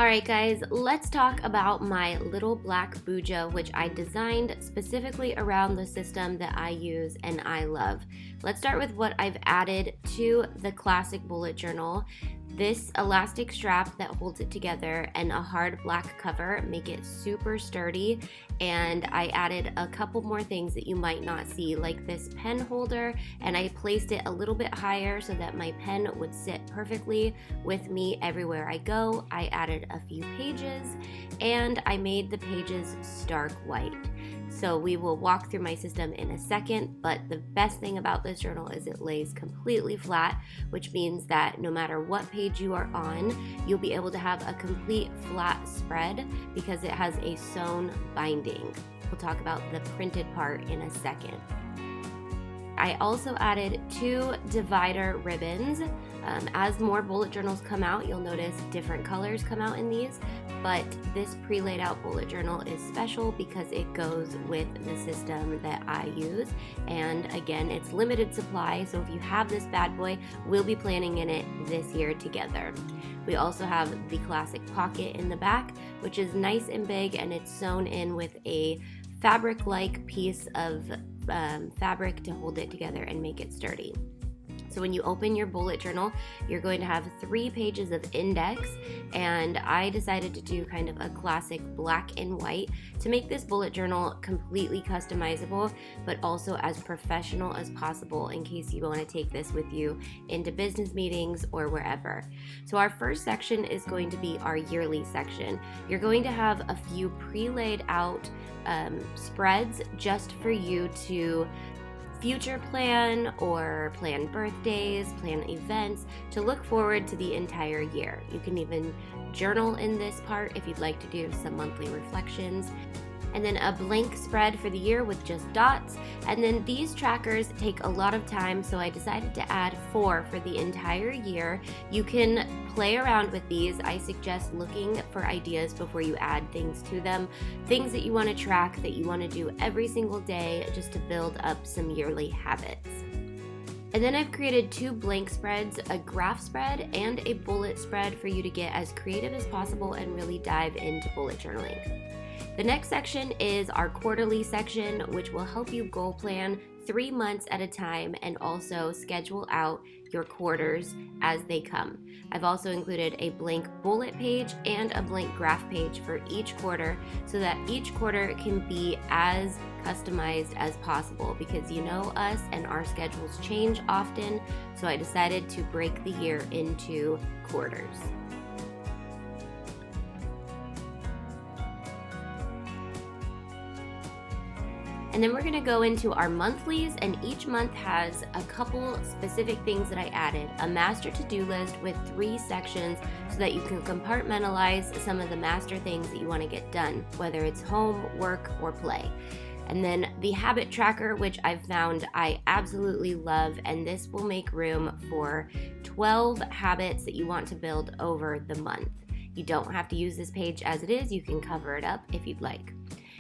Alright guys, let's talk about my little black Bujo, which I designed specifically around the system that I use and I love. Let's start with what I've added to the classic bullet journal. This elastic strap that holds it together and a hard black cover make it super sturdy, and I added a couple more things that you might not see, like this pen holder, and I placed it a little bit higher so that my pen would sit perfectly with me everywhere I go. I added a few pages and I made the pages stark white. So we will walk through my system in a second, but the best thing about this journal is it lays completely flat, which means that no matter what page you are on, you'll be able to have a complete flat spread because it has a sewn binding. We'll talk about the printed part in a second. I also added 2 divider ribbons. As more bullet journals come out, you'll notice different colors come out in these, but this pre-laid out bullet journal is special because it goes with the system that I use, and again, it's limited supply, so if you have this bad boy, we'll be planning in it this year together. We also have the classic pocket in the back, which is nice and big, and it's sewn in with a fabric-like piece of fabric to hold it together and make it sturdy. So when you open your bullet journal, you're going to have 3 pages of index, and I decided to do kind of a classic black and white to make this bullet journal completely customizable, but also as professional as possible in case you want to take this with you into business meetings or wherever. So our first section is going to be our yearly section. You're going to have a few pre-laid out spreads just for you to future plan or plan birthdays, plan events, to look forward to the entire year. You can even journal in this part if you'd like to do some monthly reflections. And then a blank spread for the year with just dots. And then these trackers take a lot of time, so I decided to add 4 for the entire year. You can play around with these. I suggest looking for ideas before you add things to them. Things that you want to track, that you want to do every single day, just to build up some yearly habits. And then I've created 2 blank spreads, a graph spread and a bullet spread for you to get as creative as possible and really dive into bullet journaling. The next section is our quarterly section, which will help you goal plan 3 months at a time and also schedule out your quarters as they come. I've also included a blank bullet page and a blank graph page for each quarter so that each quarter can be as customized as possible, because you know us and our schedules change often, so I decided to break the year into quarters. And then we're going to go into our monthlies, and each month has a couple specific things that I added. A master to-do list with 3 sections so that you can compartmentalize some of the master things that you want to get done, whether it's home, work, or play. And then the habit tracker, which I've found I absolutely love, and this will make room for 12 habits that you want to build over the month. You don't have to use this page as it is. You can cover it up if you'd like.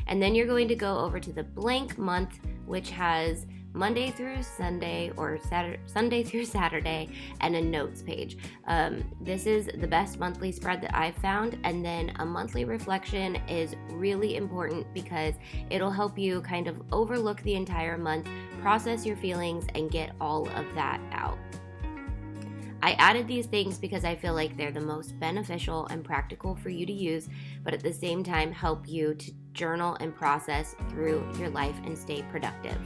And then you're going to go over to the blank month, which has Monday through Sunday or Sunday through Saturday, and a notes page. This is the best monthly spread that I've found. And then a monthly reflection is really important because it'll help you kind of overlook the entire month, process your feelings, and get all of that out. I added these things because I feel like they're the most beneficial and practical for you to use, but at the same time help you to journal and process through your life and stay productive.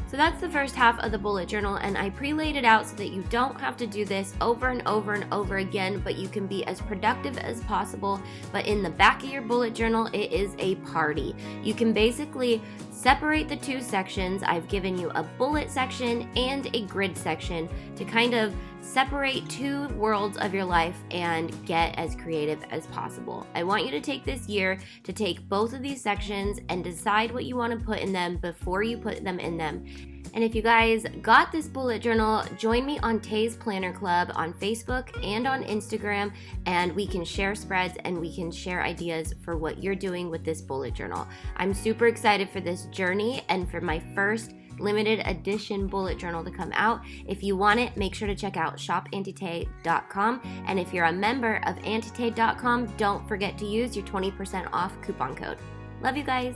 So that's the first half of the bullet journal, and I pre-laid it out so that you don't have to do this over and over and over again, but you can be as productive as possible. But in the back of your bullet journal, it is a party. You can basically separate the 2 sections. I've given you a bullet section and a grid section to kind of separate 2 worlds of your life and get as creative as possible. I want you to take this year to take both of these sections and decide what you want to put in them before you put them in them. And if you guys got this bullet journal, join me on Tay's Planner Club on Facebook and on Instagram, and we can share spreads and we can share ideas for what you're doing with this bullet journal. I'm super excited for this journey and for my first limited edition bullet journal to come out. If you want it, make sure to check out shopantite.com. And if you're a member of antite.com, don't forget to use your 20% off coupon code. Love you guys.